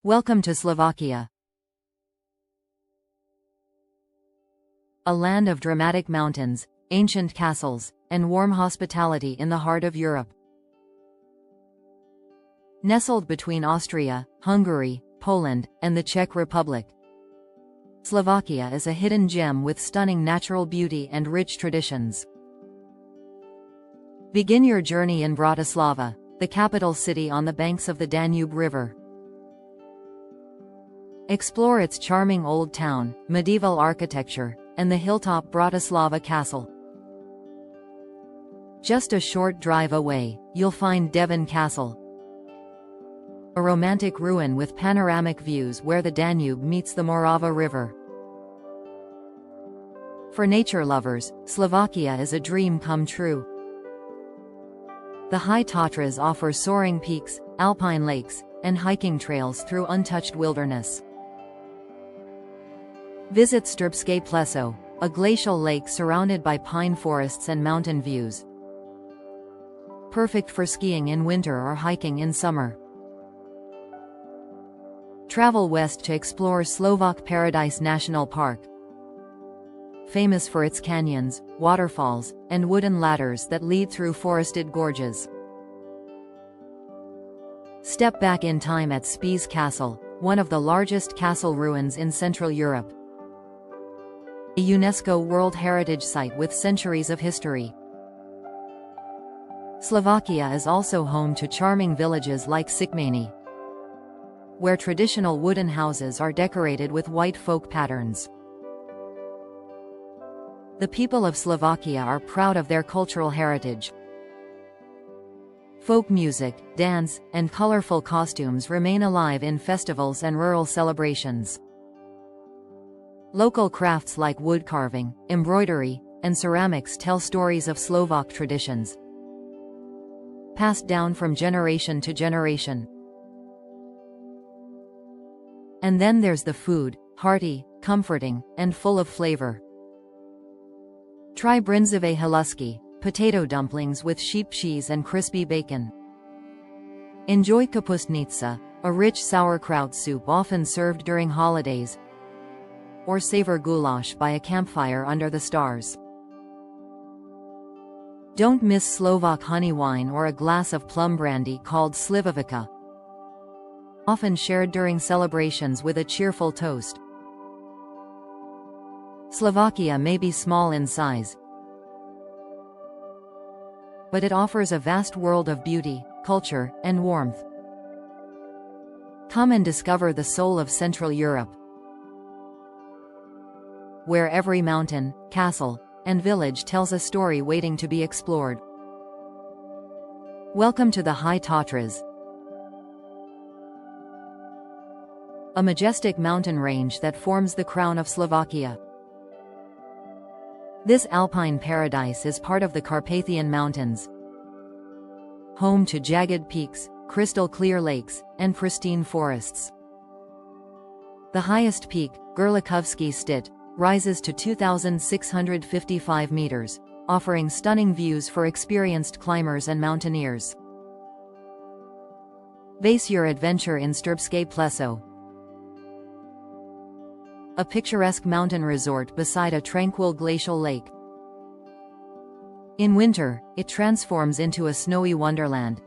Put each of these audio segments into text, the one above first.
Welcome to Slovakia, a land of dramatic mountains, ancient castles, and warm hospitality in the heart of Europe. Nestled between Austria, Hungary, Poland, and the Czech Republic, Slovakia is a hidden gem with stunning natural beauty and rich traditions. Begin your journey in Bratislava, the capital city on the banks of the Danube River. Explore its charming old town, medieval architecture, and the hilltop Bratislava Castle. Just a short drive away, you'll find Devon Castle, a romantic ruin with panoramic views where the Danube meets the Morava River. For nature lovers, Slovakia is a dream come true. The High Tatras offer soaring peaks, alpine lakes, and hiking trails through untouched wilderness. Visit Strbské Pleso, a glacial lake surrounded by pine forests and mountain views. Perfect for skiing in winter or hiking in summer. Travel west to explore Slovak Paradise National Park, famous for its canyons, waterfalls, and wooden ladders that lead through forested gorges. Step back in time at Spiš Castle, one of the largest castle ruins in Central Europe, a UNESCO World Heritage Site with centuries of history. Slovakia is also home to charming villages like Šikmany, where traditional wooden houses are decorated with white folk patterns. The people of Slovakia are proud of their cultural heritage. Folk music, dance, and colorful costumes remain alive in festivals and rural celebrations. Local crafts like wood carving, embroidery, and ceramics tell stories of Slovak traditions, passed down from generation to generation. And then there's the food, hearty, comforting, and full of flavor. Try bryndzové halusky, potato dumplings with sheep cheese and crispy bacon. Enjoy kapustnica, a rich sauerkraut soup often served during holidays, or savor goulash by a campfire under the stars. Don't miss Slovak honey wine or a glass of plum brandy called slivovica, often shared during celebrations with a cheerful toast. Slovakia may be small in size, but it offers a vast world of beauty, culture, and warmth. Come and discover the soul of Central Europe, where every mountain, castle, and village tells a story waiting to be explored. Welcome to the High Tatras, a majestic mountain range that forms the crown of Slovakia. This alpine paradise is part of the Carpathian Mountains, home to jagged peaks, crystal-clear lakes, and pristine forests. The highest peak, Górlikovský Štit, rises to 2,655 meters, offering stunning views for experienced climbers and mountaineers. Base your adventure in Strbské Pleso, a picturesque mountain resort beside a tranquil glacial lake. In winter, it transforms into a snowy wonderland,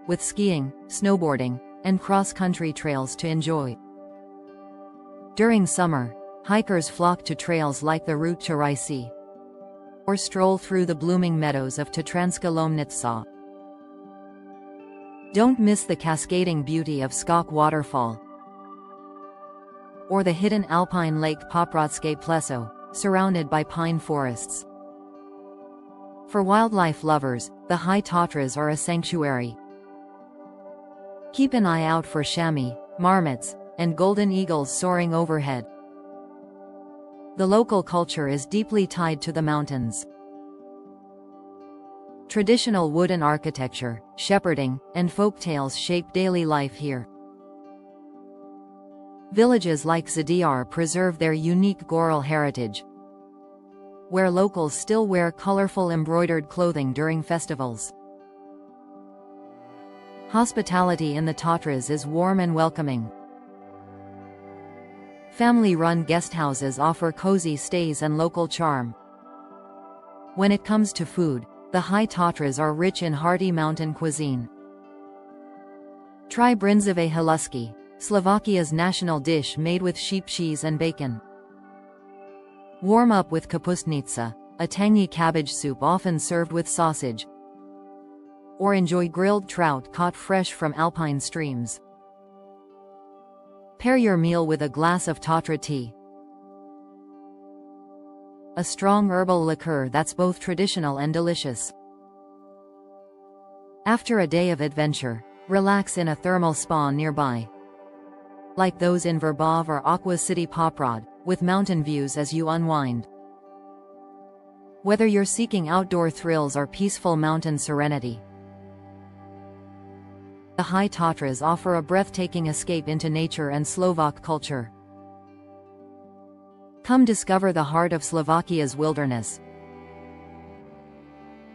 with skiing, snowboarding, and cross-country trails to enjoy. During summer, hikers flock to trails like the Route to Rysy, or stroll through the blooming meadows of Tatranska Lomnica. Don't miss the cascading beauty of Skok Waterfall, or the hidden alpine lake Popradské Pleso, surrounded by pine forests. For wildlife lovers, the High Tatras are a sanctuary. Keep an eye out for chamois, marmots, and golden eagles soaring overhead. The local culture is deeply tied to the mountains. Traditional wooden architecture, shepherding, and folk tales shape daily life here. Villages like Zadar preserve their unique Goral heritage, where locals still wear colorful embroidered clothing during festivals. Hospitality in the Tatras is warm and welcoming. Family-run guesthouses offer cozy stays and local charm. When it comes to food, the High Tatras are rich in hearty mountain cuisine. Try bryndzové halusky, Slovakia's national dish made with sheep cheese and bacon. Warm up with kapustnica, a tangy cabbage soup often served with sausage. Or enjoy grilled trout caught fresh from alpine streams. Pair your meal with a glass of Tatra tea, a strong herbal liqueur that's both traditional and delicious. After a day of adventure, relax in a thermal spa nearby, like those in Verbov or Aqua City Poprad, with mountain views as you unwind. Whether you're seeking outdoor thrills or peaceful mountain serenity, the High Tatras offer a breathtaking escape into nature and Slovak culture. Come discover the heart of Slovakia's wilderness,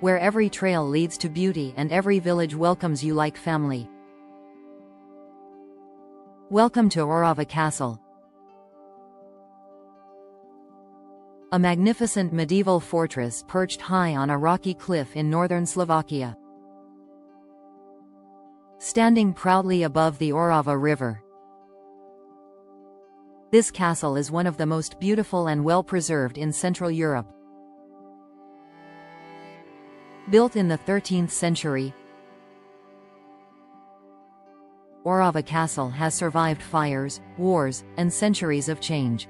where every trail leads to beauty and every village welcomes you like family. Welcome to Orava Castle, a magnificent medieval fortress perched high on a rocky cliff in northern Slovakia. Standing proudly above the Orava River, this castle is one of the most beautiful and well-preserved in Central Europe. Built in the 13th century, Orava Castle has survived fires, wars, and centuries of change.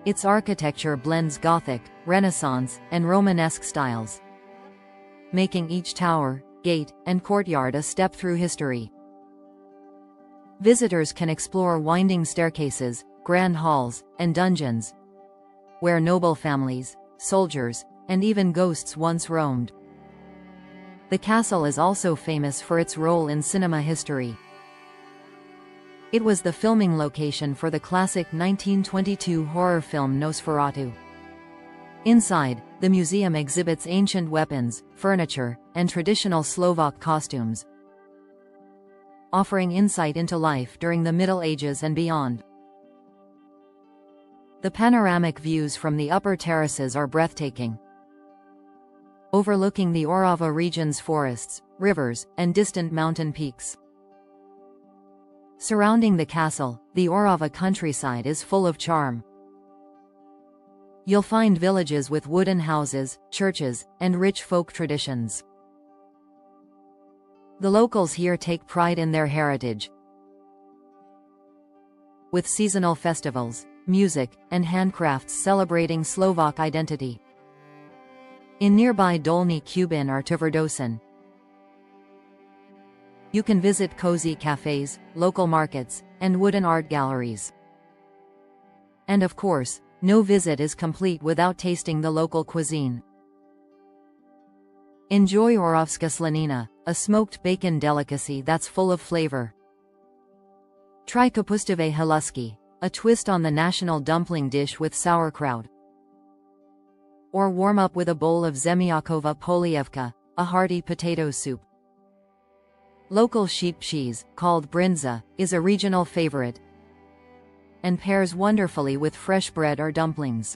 Its architecture blends Gothic, Renaissance, and Romanesque styles, making each tower, gate, and courtyard a step through history. Visitors can explore winding staircases, grand halls, and dungeons, where noble families, soldiers, and even ghosts once roamed. The castle is also famous for its role in cinema history. It was the filming location for the classic 1922 horror film Nosferatu. Inside, the museum exhibits ancient weapons, furniture, and traditional Slovak costumes, offering insight into life during the Middle Ages and beyond. The panoramic views from the upper terraces are breathtaking, overlooking the Orava region's forests, rivers, and distant mountain peaks. Surrounding the castle, the Orava countryside is full of charm. You'll find villages with wooden houses, churches, and rich folk traditions. The locals here take pride in their heritage, with seasonal festivals, music, and handcrafts celebrating Slovak identity. In nearby Dolny Kubin or Tvrdosin, you can visit cozy cafes, local markets, and wooden art galleries. And of course, no visit is complete without tasting the local cuisine. Enjoy Oravska slanina, a smoked bacon delicacy that's full of flavor. Try kapustové halusky, a twist on the national dumpling dish with sauerkraut. Or warm up with a bowl of zemiakova polievka, a hearty potato soup. Local sheep cheese, called bryndza, is a regional favorite, and pairs wonderfully with fresh bread or dumplings.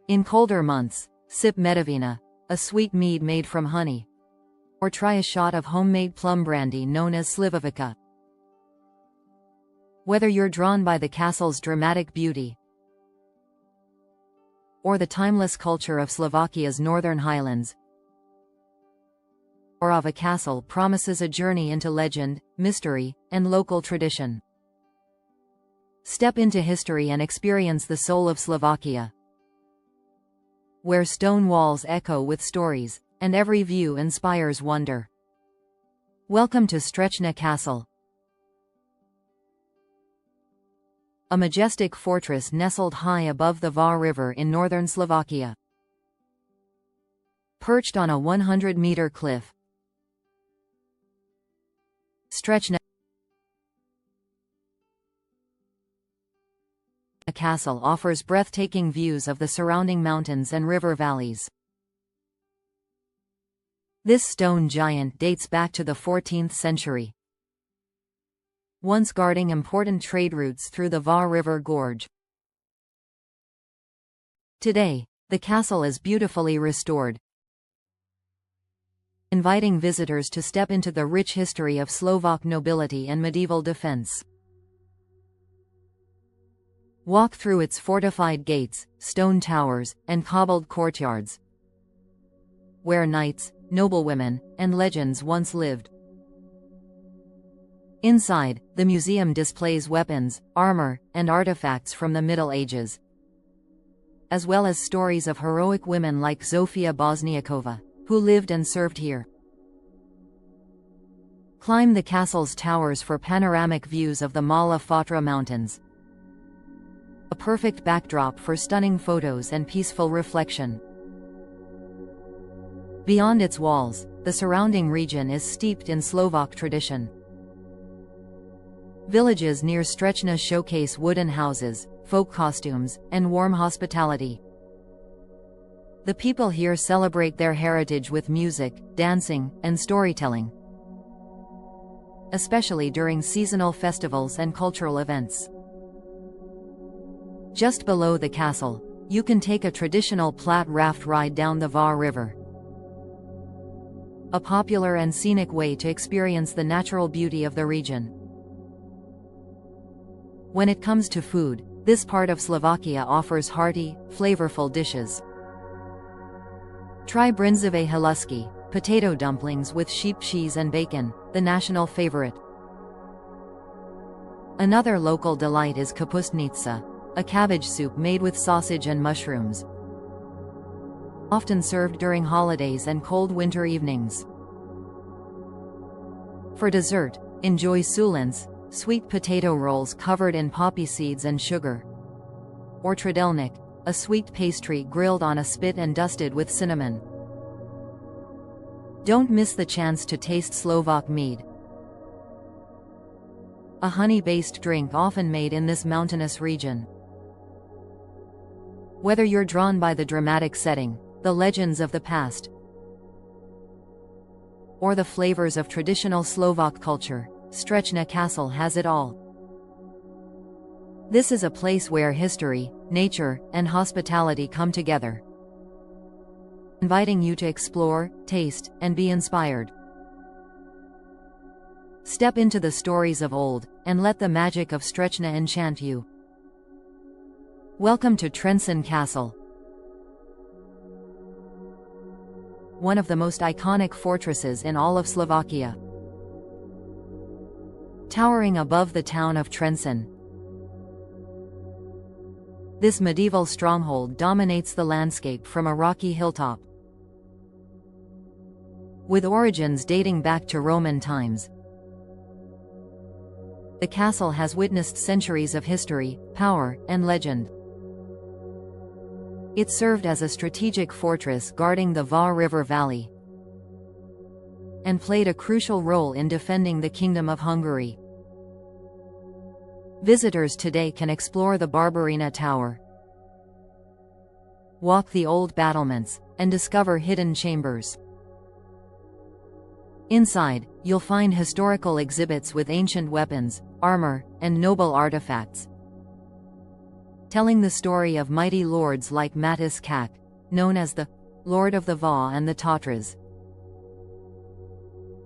In colder months, sip medovina, a sweet mead made from honey, or try a shot of homemade plum brandy known as slivovica. Whether you're drawn by the castle's dramatic beauty or the timeless culture of Slovakia's northern highlands, Orava Castle promises a journey into legend, mystery, and local tradition. Step into history and experience the soul of Slovakia, where stone walls echo with stories, and every view inspires wonder. Welcome to Strechna Castle, a majestic fortress nestled high above the Va River in northern Slovakia. Perched on a 100-meter cliff, Strechna Castle offers breathtaking views of the surrounding mountains and river valleys. This stone giant dates back to the 14th century, once guarding important trade routes through the Va River Gorge. Today, the castle is beautifully restored, inviting visitors to step into the rich history of Slovak nobility and medieval defense. Walk through its fortified gates, stone towers, and cobbled courtyards, where knights, noblewomen, and legends once lived. Inside, the museum displays weapons, armor, and artifacts from the Middle Ages, as well as stories of heroic women like Zofia Bosniakova, who lived and served here. Climb the castle's towers for panoramic views of the Mala Fatra Mountains, a perfect backdrop for stunning photos and peaceful reflection. Beyond its walls, the surrounding region is steeped in Slovak tradition. Villages near Strečna showcase wooden houses, folk costumes, and warm hospitality. The people here celebrate their heritage with music, dancing, and storytelling, especially during seasonal festivals and cultural events. Just below the castle, you can take a traditional Platte raft ride down the Va River, a popular and scenic way to experience the natural beauty of the region. When it comes to food, this part of Slovakia offers hearty, flavorful dishes. Try bryndzové halusky, potato dumplings with sheep cheese and bacon, the national favorite. Another local delight is kapustnica, a cabbage soup made with sausage and mushrooms, often served during holidays and cold winter evenings. For dessert, enjoy sulens, sweet potato rolls covered in poppy seeds and sugar, or tridelnik, a sweet pastry grilled on a spit and dusted with cinnamon. Don't miss the chance to taste Slovak mead, a honey-based drink often made in this mountainous region. Whether you're drawn by the dramatic setting, the legends of the past, or the flavors of traditional Slovak culture, Strečna Castle has it all. This is a place where history, nature, and hospitality come together, inviting you to explore, taste, and be inspired. Step into the stories of old, and let the magic of Strečna enchant you. Welcome to Trenčín Castle, one of the most iconic fortresses in all of Slovakia. Towering above the town of Trenčín, this medieval stronghold dominates the landscape from a rocky hilltop. With origins dating back to Roman times, the castle has witnessed centuries of history, power, and legend. It served as a strategic fortress guarding the Va River Valley, and played a crucial role in defending the Kingdom of Hungary. Visitors today can explore the Barbarina Tower, walk the old battlements, and discover hidden chambers. Inside, you'll find historical exhibits with ancient weapons, armor, and noble artifacts, telling the story of mighty lords like Matis Kak, known as the Lord of the Va and the Tatras.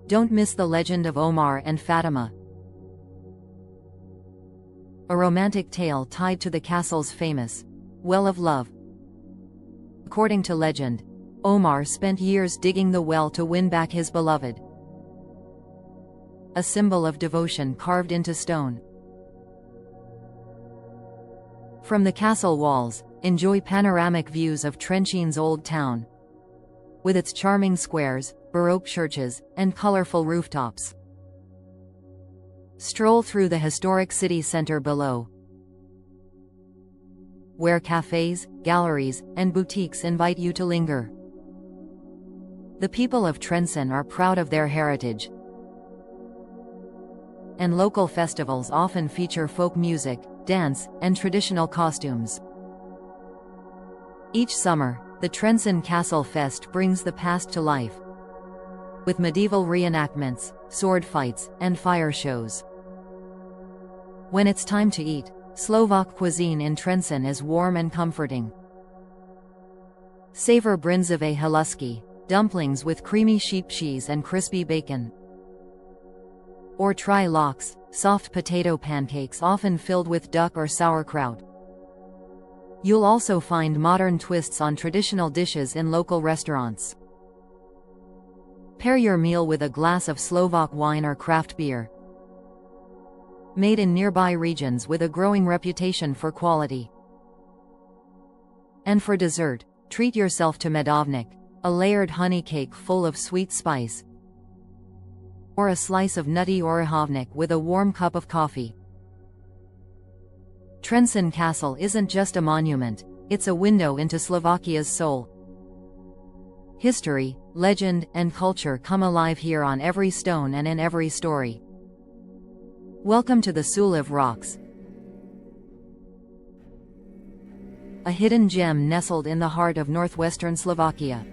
Don't miss the legend of Omar and Fatima, a romantic tale tied to the castle's famous Well of Love. According to legend, Omar spent years digging the well to win back his beloved, a symbol of devotion carved into stone. From the castle walls, enjoy panoramic views of Trenčín's old town, with its charming squares, Baroque churches, and colorful rooftops. Stroll through the historic city center below, where cafes, galleries, and boutiques invite you to linger. The people of Trenčín are proud of their heritage, and local festivals often feature folk music, dance, and traditional costumes. Each summer, the Trenčín Castle Fest brings the past to life, with medieval reenactments, sword fights, and fire shows. When it's time to eat, Slovak cuisine in Trenčín is warm and comforting. Savor brinzové halusky, dumplings with creamy sheep cheese and crispy bacon. Or try lox, soft potato pancakes often filled with duck or sauerkraut. You'll also find modern twists on traditional dishes in local restaurants. Pair your meal with a glass of Slovak wine or craft beer, made in nearby regions with a growing reputation for quality. And for dessert, treat yourself to medovnik, a layered honey cake full of sweet spice, or a slice of nutty orehovnik with a warm cup of coffee. Trenčín Castle isn't just a monument, it's a window into Slovakia's soul. History, legend, and culture come alive here on every stone and in every story. Welcome to the Suliv Rocks, a hidden gem nestled in the heart of northwestern Slovakia.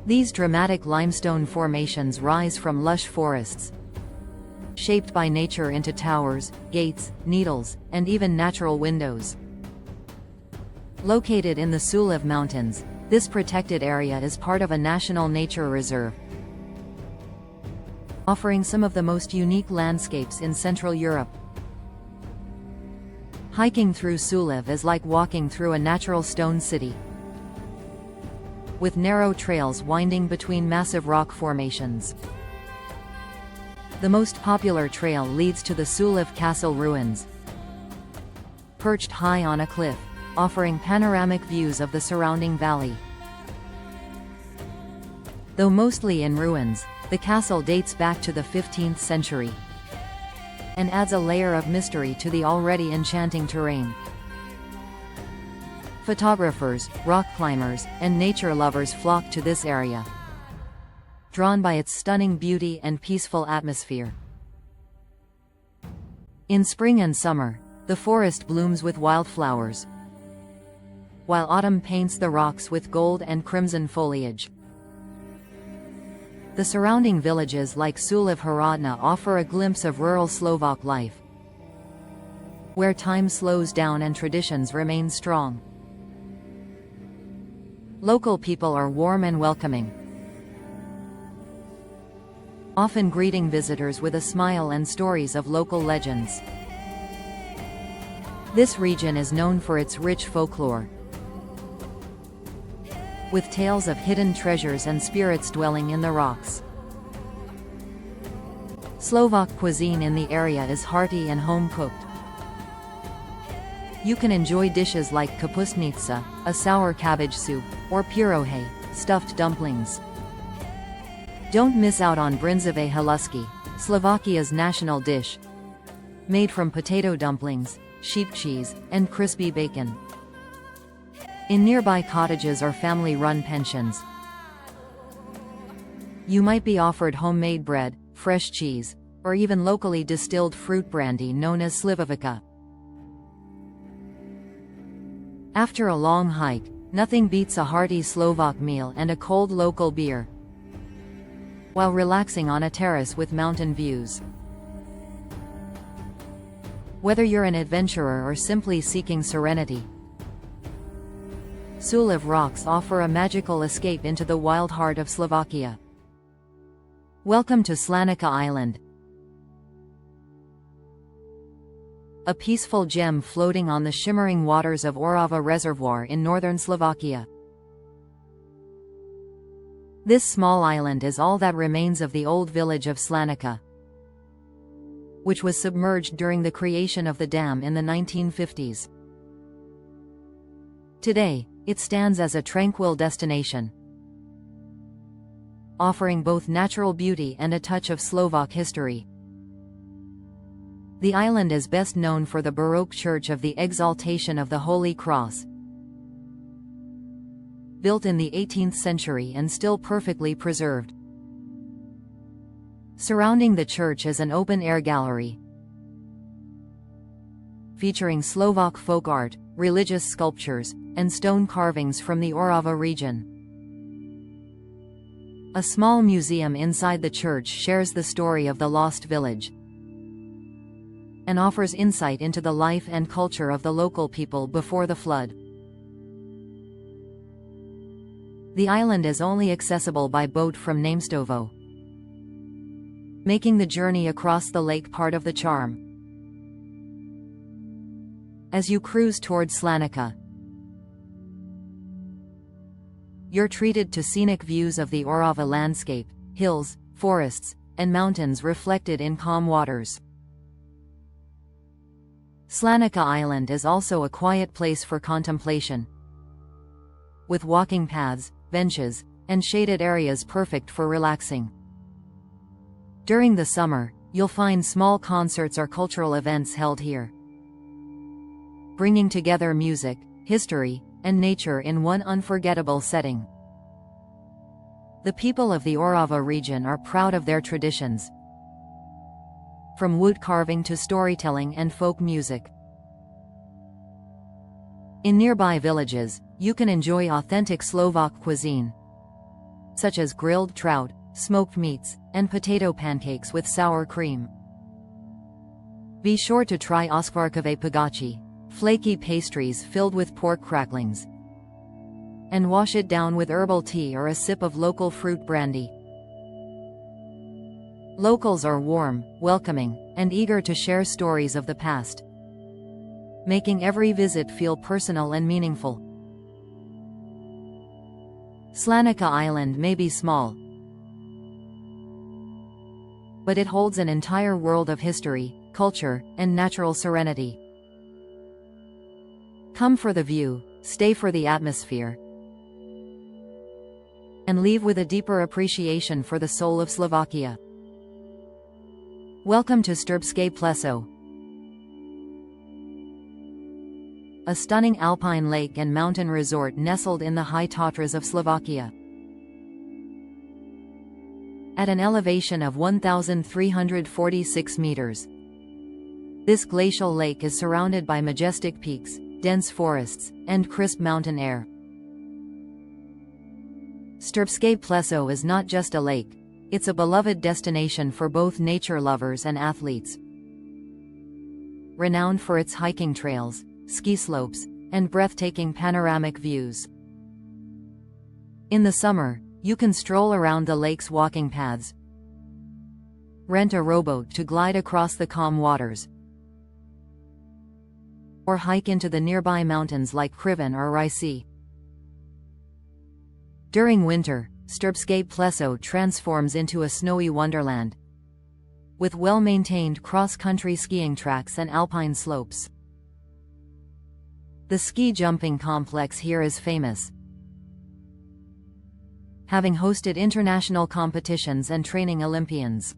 These dramatic limestone formations rise from lush forests, shaped by nature into towers, gates, needles, and even natural windows. Located in the Suliv Mountains, this protected area is part of a national nature reserve, offering some of the most unique landscapes in Central Europe. Hiking through Suliv is like walking through a natural stone city, with narrow trails winding between massive rock formations. The most popular trail leads to the Suliv Castle ruins, perched high on a cliff, offering panoramic views of the surrounding valley. Though mostly in ruins, the castle dates back to the 15th century and adds a layer of mystery to the already enchanting terrain. Photographers, rock climbers, and nature lovers flock to this area, drawn by its stunning beauty and peaceful atmosphere. In spring and summer, the forest blooms with wildflowers, while autumn paints the rocks with gold and crimson foliage. The surrounding villages like Suliv Hradna offer a glimpse of rural Slovak life, where time slows down and traditions remain strong. Local people are warm and welcoming, often greeting visitors with a smile and stories of local legends. This region is known for its rich folklore, with tales of hidden treasures and spirits dwelling in the rocks. Slovak cuisine in the area is hearty and home-cooked. You can enjoy dishes like kapustnica, a sour cabbage soup, or pyrohe, stuffed dumplings. Don't miss out on brinzové halusky, Slovakia's national dish, made from potato dumplings, sheep cheese, and crispy bacon. In nearby cottages or family-run pensions, you might be offered homemade bread, fresh cheese, or even locally distilled fruit brandy known as slivovica. After a long hike, nothing beats a hearty Slovak meal and a cold local beer, while relaxing on a terrace with mountain views. Whether you're an adventurer or simply seeking serenity, Suliv Rocks offer a magical escape into the wild heart of Slovakia. Welcome to Slanica Island, a peaceful gem floating on the shimmering waters of Orava Reservoir in northern Slovakia. This small island is all that remains of the old village of Slanica, which was submerged during the creation of the dam in the 1950s. Today, it stands as a tranquil destination, offering both natural beauty and a touch of Slovak history. The island is best known for the Baroque Church of the Exaltation of the Holy Cross, built in the 18th century and still perfectly preserved. Surrounding the church is an open-air gallery, featuring Slovak folk art, religious sculptures, and stone carvings from the Orava region. A small museum inside the church shares the story of the lost village and offers insight into the life and culture of the local people before the flood. The island is only accessible by boat from Namestovo, making the journey across the lake part of the charm. As you cruise towards Slovakia, you're treated to scenic views of the Orava landscape, hills, forests, and mountains reflected in calm waters. Slovakia Island is also a quiet place for contemplation, with walking paths, benches, and shaded areas perfect for relaxing. During the summer, you'll find small concerts or cultural events held here, bringing together music, history, and nature in one unforgettable setting. The people of the Orava region are proud of their traditions, from wood carving to storytelling and folk music. In nearby villages, you can enjoy authentic Slovak cuisine, such as grilled trout, smoked meats, and potato pancakes with sour cream. Be sure to try oskvarkové pagači, flaky pastries filled with pork cracklings, and wash it down with herbal tea or a sip of local fruit brandy. Locals are warm, welcoming, and eager to share stories of the past, making every visit feel personal and meaningful. Slovakia Island may be small, but it holds an entire world of history, culture, and natural serenity. Come for the view, stay for the atmosphere, and leave with a deeper appreciation for the soul of Slovakia. Welcome to Strbské Pleso, a stunning alpine lake and mountain resort nestled in the high Tatras of Slovakia. At an elevation of 1,346 meters, this glacial lake is surrounded by majestic peaks, dense forests, and crisp mountain air. Strbské Pleso is not just a lake, it's a beloved destination for both nature lovers and athletes. Renowned for its hiking trails, ski slopes, and breathtaking panoramic views. In the summer, you can stroll around the lake's walking paths, rent a rowboat to glide across the calm waters, or hike into the nearby mountains like Kriven or Risi. During winter, Strbské Pleso transforms into a snowy wonderland, with well-maintained cross-country skiing tracks and alpine slopes. The ski jumping complex here is famous, having hosted international competitions and training Olympians.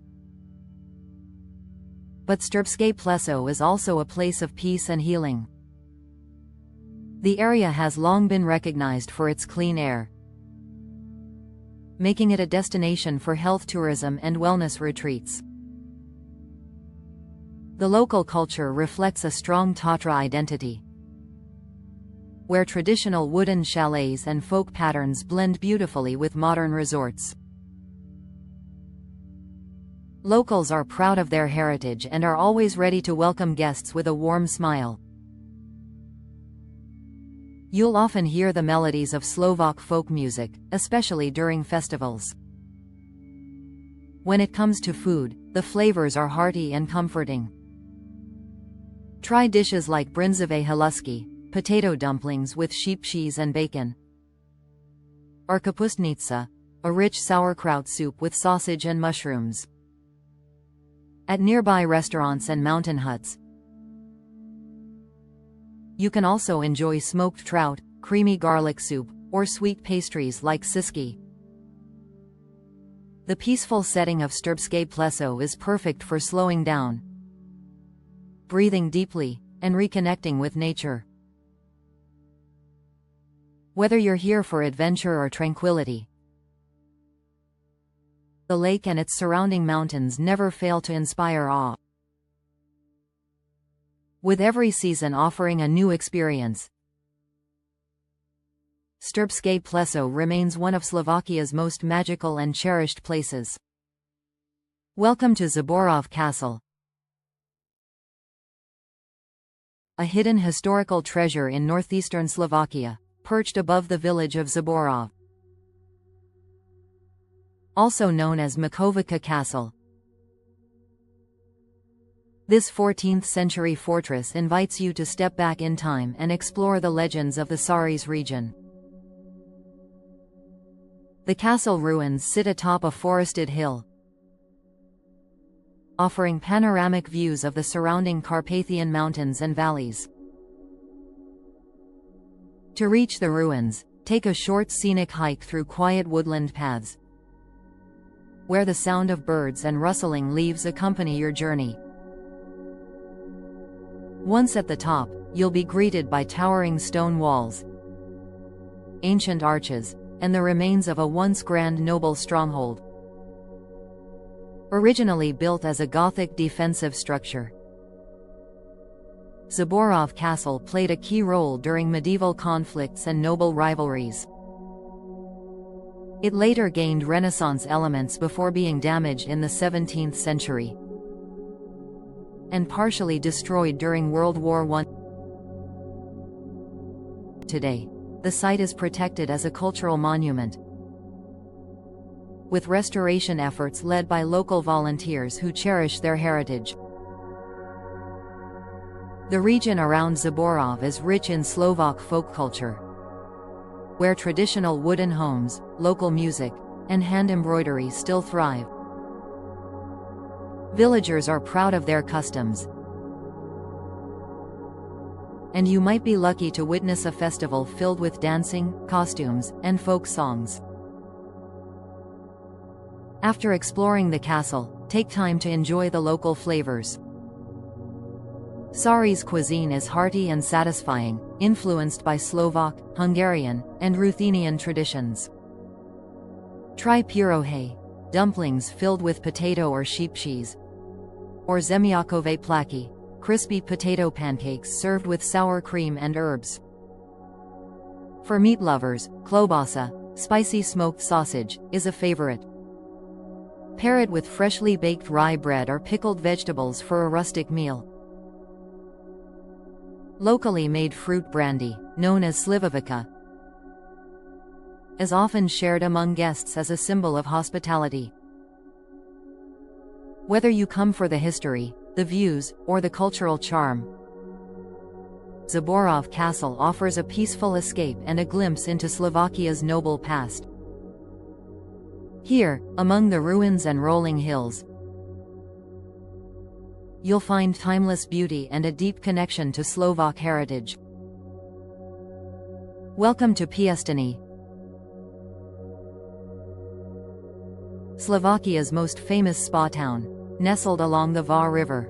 But Strbské Pleso is also a place of peace and healing. The area has long been recognized for its clean air, making it a destination for health tourism and wellness retreats. The local culture reflects a strong Tatra identity, where traditional wooden chalets and folk patterns blend beautifully with modern resorts. Locals are proud of their heritage and are always ready to welcome guests with a warm smile. You'll often hear the melodies of Slovak folk music, especially during festivals. When it comes to food, the flavors are hearty and comforting. Try dishes like bryndzové halusky, potato dumplings with sheep cheese and bacon, or kapustnica, a rich sauerkraut soup with sausage and mushrooms. At nearby restaurants and mountain huts, you can also enjoy smoked trout, creamy garlic soup, or sweet pastries like siski. The peaceful setting of Strbské Pleso is perfect for slowing down, breathing deeply, and reconnecting with nature. Whether you're here for adventure or tranquility, the lake and its surrounding mountains never fail to inspire awe. With every season offering a new experience, Strbské Pleso remains one of Slovakia's most magical and cherished places. Welcome to Zborov Castle, a hidden historical treasure in northeastern Slovakia, perched above the village of Zborov. Also known as Makovica Castle. This 14th-century fortress invites you to step back in time and explore the legends of the Saris region. The castle ruins sit atop a forested hill, offering panoramic views of the surrounding Carpathian mountains and valleys. To reach the ruins, take a short scenic hike through quiet woodland paths, where the sound of birds and rustling leaves accompany your journey. Once at the top, you'll be greeted by towering stone walls, ancient arches, and the remains of a once grand noble stronghold. Originally built as a Gothic defensive structure, Zborov Castle played a key role during medieval conflicts and noble rivalries. It later gained Renaissance elements before being damaged in the 17th century and partially destroyed during World War I. Today, the site is protected as a cultural monument, with restoration efforts led by local volunteers who cherish their heritage. The region around Zborov is rich in Slovak folk culture, where traditional wooden homes, local music, and hand embroidery still thrive. Villagers are proud of their customs, and you might be lucky to witness a festival filled with dancing, costumes, and folk songs. After exploring the castle, take time to enjoy the local flavors. Saris cuisine is hearty and satisfying, influenced by Slovak, Hungarian, and Ruthenian traditions. Try pyrohe, dumplings filled with potato or sheep cheese, or zemiakové plaki, crispy potato pancakes served with sour cream and herbs. For meat lovers, klobasa, spicy smoked sausage, is a favorite. Pair it with freshly baked rye bread or pickled vegetables for a rustic meal. Locally made fruit brandy, known as slivovica, is often shared among guests as a symbol of hospitality. Whether you come for the history, the views, or the cultural charm, Zborov Castle offers a peaceful escape and a glimpse into Slovakia's noble past. Here, among the ruins and rolling hills, you'll find timeless beauty and a deep connection to Slovak heritage. Welcome to Pristine, Slovakia's most famous spa town, nestled along the Vá River.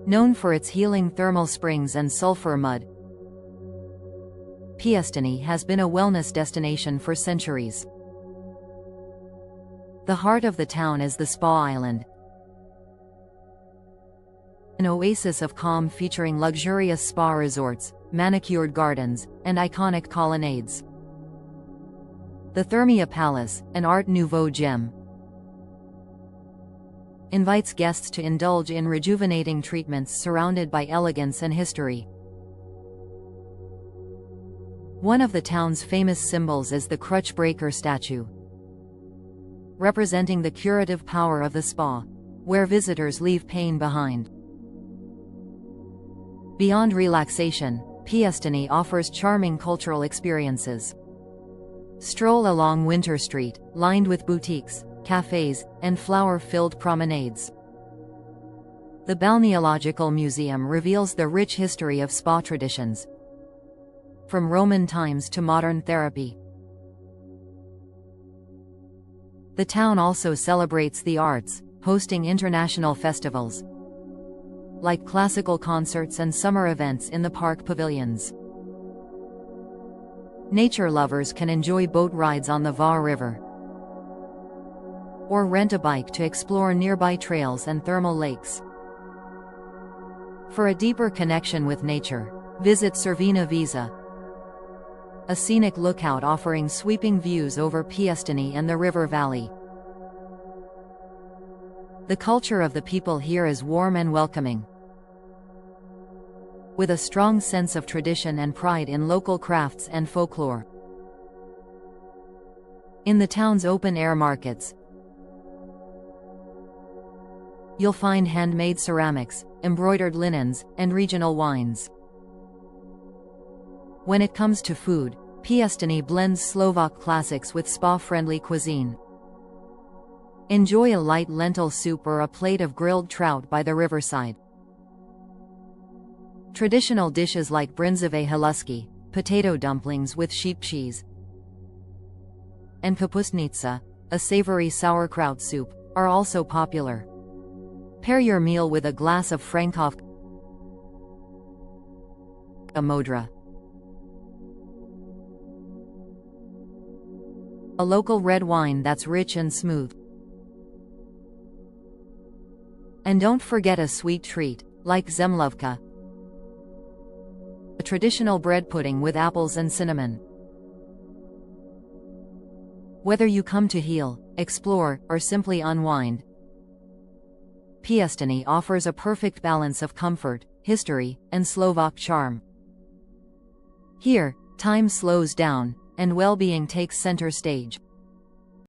Known for its healing thermal springs and sulfur mud, Pristine has been a wellness destination for centuries. The heart of the town is the Spa Island, an oasis of calm featuring luxurious spa resorts, manicured gardens, and iconic colonnades. The Thermia Palace, an Art Nouveau gem, invites guests to indulge in rejuvenating treatments surrounded by elegance and history. One of the town's famous symbols is the crutch breaker statue, representing the curative power of the spa, where visitors leave pain behind. Beyond relaxation, Pristine offers charming cultural experiences. Stroll along Winter Street, lined with boutiques, cafes, and flower-filled promenades. The Balneological Museum reveals the rich history of spa traditions, from Roman times to modern therapy. The town also celebrates the arts, hosting international festivals, like classical concerts and summer events in the park pavilions. Nature lovers can enjoy boat rides on the Vá River, or rent a bike to explore nearby trails and thermal lakes. For a deeper connection with nature, visit Červená Víza, a scenic lookout offering sweeping views over Piestiny and the river valley. The culture of the people here is warm and welcoming, with a strong sense of tradition and pride in local crafts and folklore. In the town's open-air markets, you'll find handmade ceramics, embroidered linens, and regional wines. When it comes to food, Piestiny blends Slovak classics with spa-friendly cuisine. Enjoy a light lentil soup or a plate of grilled trout by the riverside. Traditional dishes like bryndzové haluski, potato dumplings with sheep cheese, and kapustnica, a savory sauerkraut soup, are also popular. Pair your meal with a glass of Frankovka modra, a local red wine that's rich and smooth. And don't forget a sweet treat, like zemlovka, a traditional bread pudding with apples and cinnamon. Whether you come to heal, explore, or simply unwind, Piestiny offers a perfect balance of comfort, history, and Slovak charm. Here, time slows down, and well-being takes center stage.